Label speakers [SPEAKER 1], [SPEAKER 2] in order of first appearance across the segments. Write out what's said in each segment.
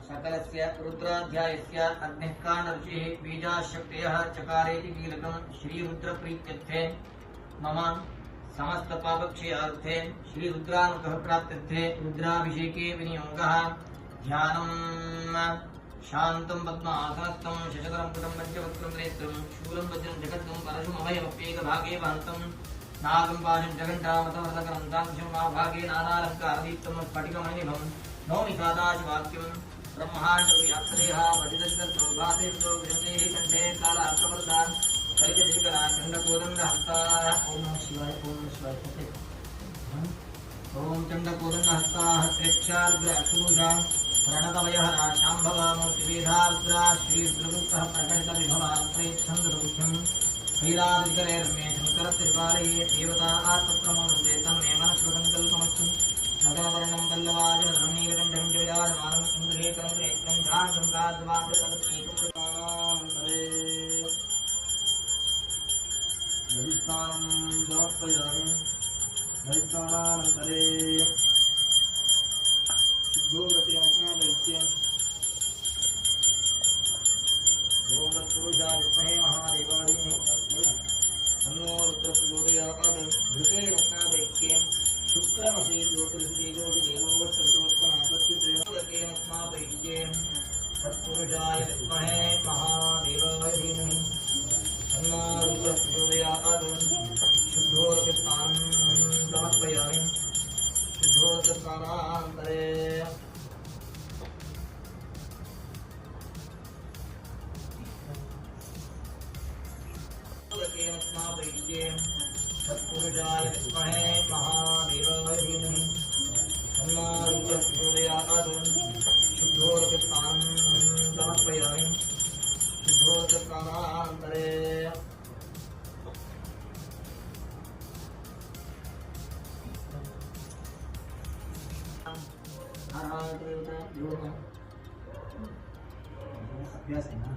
[SPEAKER 1] सकलस्य रुद्राध्यायस्य अग्निकाण्डऋषिः बीजाशक्तयः चकारेति कीलकं श्रीरुद्रप्रीत्यर्थे मम समस्त पापक्षयार्थे श्रीरुद्रानुग्रह प्राप्त्यर्थे रुद्राभिषेके विनियोगः। ध्यानं शान्तं पद्मासनस्थं शशधरं पुटं पञ्चवक्त्रं नेत्रं शूलं वज्रं जगद्गं परशुमभयमप्येकभागे वहन्तं नागं पाशं जगण्डामतमर्दकरं दाङ्क्षं महाभागे नानालङ्कारदीप्तं स्फटिकमणिनिभं नौमि सदाशिवाक्यं ब्रह्माण्डव्याप्तदेहा पतितचितप्रभातेन्द्रो विशतेः कण्ठे कालार्कवर्धान् कलिकदिविकरा चण्डकोदण्डहस्ताः। ॐ नमः शिवाय ॐ नमः शिवाय। ॐ चण्डकोदण्डहस्ताः त्र्यक्षार्ग्रशूषा प्रणतमयः शाम्भवा मूर्तिवेधार्द्रा श्रीरुद्रगुप्तः प्रकटितविभवा प्रेच्छन्दरूक्ष्यं कैलासविकलैर्मे शङ्करस्त्रिपालये देवता आत्मप्रमोदन्ते तन्मे मनस्वसङ्कल्पमस्तु। नगरवर्णं पल्लवाजनधरं नीलकण्ठं च विराजमानं इन्द्रशेखरं प्रेक्षं ध्यानं काद्वाद्रपदस्नेकं दधिस्नानं समर्पयामि। दधिस्नानानन्तरे शुद्धोदकं ॐ तत्पुरुषाय विद्महे महादेवाय तन्नो रुद्रः प्रचोदयात्। घृते रत्नादैक्ये शुक्रमसि ज्योतिर्देवो वत्सर्गोत्तमापत्युतेन स्मापयित्ये तत्पुरुषाय विद्महे महादेवाय धीमहि तन्नो रुद्रः प्रचोदयात्। शुद्धोदकस्नानं समर्पयामि। शुद्धोदकस्नानानन्तरे स्मापयित्ये तत्पुरुषाय विद्महे महादेवाय धीमहि तन्नो रुद्रः प्रचोदयात्। शुद्धोदकस्नानं समर्पयामि। शुद्धोदकस्नानानन्तरे अभ्यास है ना।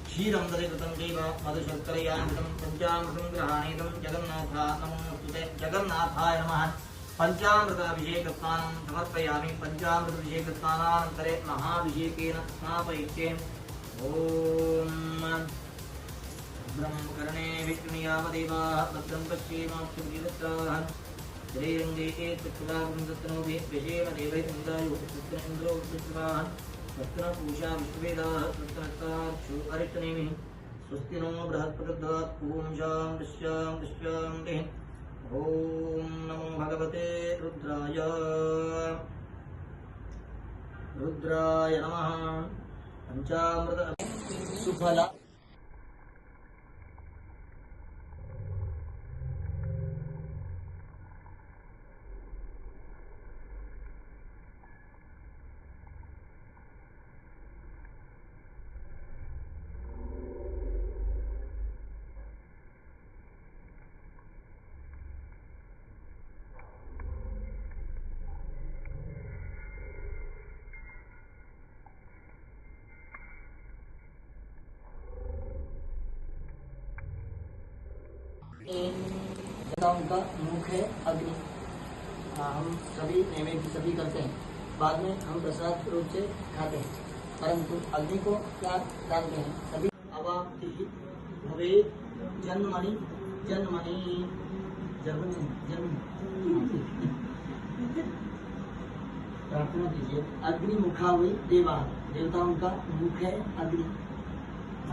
[SPEAKER 1] क्षीरं दधिकृतं चैव मधुशर्करया कृतं पञ्चामृतं गृहाणीतं जगन्नाथाय नमोऽस्तुते। जगन्नाथाय नमः। पञ्चामृताभिषेकस्नानं समर्पयामि। पञ्चामृताभिषेकस्नानानन्तरे महाभिषेकेन स्नापयित्ये ॐ भद्रं कर्णे विष्णुयावदेवाः भद्रं पश्येमाक्षुभिरत्राः श्रीरङ्गे चक्षुरागं दत्तनोभि व्यशेम देवैरिन्द्रायुः इन्द्रो उत्सवाः तत्पूषा विश्ववेदाः तत्ताक्षु अरिष्टनेमिः स्वस्ति नो बृहस्पतिर्ददात् पूंशां दृश्यां ॐ नमो भगवते रुद्राय नमः। पंचामृत सुफला उनका मुख है अग्नि। हम सभी नैवेद्य सभी करते हैं, बाद में हम प्रसाद रूप से खाते हैं, परंतु अग्नि को क्या डालते हैं सभी। अवाप्ति भवे जन्मनि जन्मनि प्रार्थना कीजिए। अग्नि मुखा हुई देवा, देवताओं का मुख है अग्नि।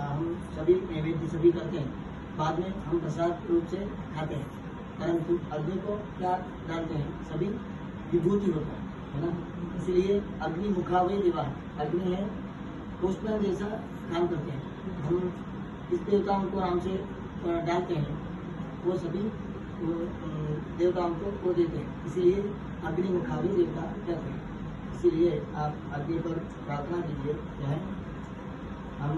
[SPEAKER 1] हम सभी नैवेद्य सभी करते हैं, बाद में हम प्रसाद रूप से खाते हैं, परंतु अग्नि को क्या डालते हैं सभी विभूति होता है ना। इसलिए अग्नि मुखावे देवा, अग्नि है पोषण जैसा काम करते हैं। हम इस देवताओं को आराम से डालते हैं, वो सभी देवताओं को वो देते हैं, इसलिए अग्नि मुखावे देवता कहते हैं। इसीलिए आप अग्नि पर प्रार्थना कीजिए, चाहे हम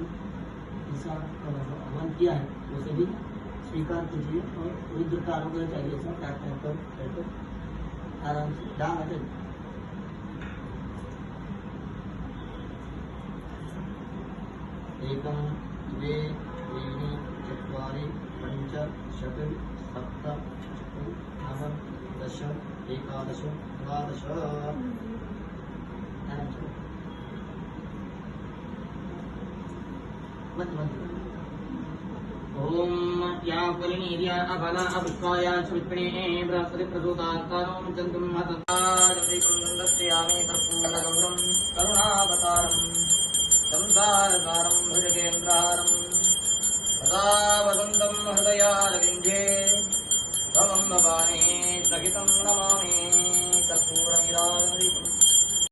[SPEAKER 1] ऐसा हवन किया है वो सभी स्वीकार कीजिए और रुद्र का अनुग्रह चाहिए ऐसा प्रार्थना कर आराम से ध्यान रखें। एकम द्वे त्रीणि चत्वारि पञ्च षट् सप्त नव दश एकादश द्वादश आराम से मत ओम या परिणीर्या अफला अपुष्पाया सुवित्रिणे बृहस्पति प्रसूतात्तानं चन्द्रं हतताजं दस्यामि कर्पूरगौरं करुणावतारं संसारसारं भुजगेन्द्रहारं सदा वसन्तं हृदयारविन्दे त्वं भवानी सहितं नमामि कर्पूरनिराजनं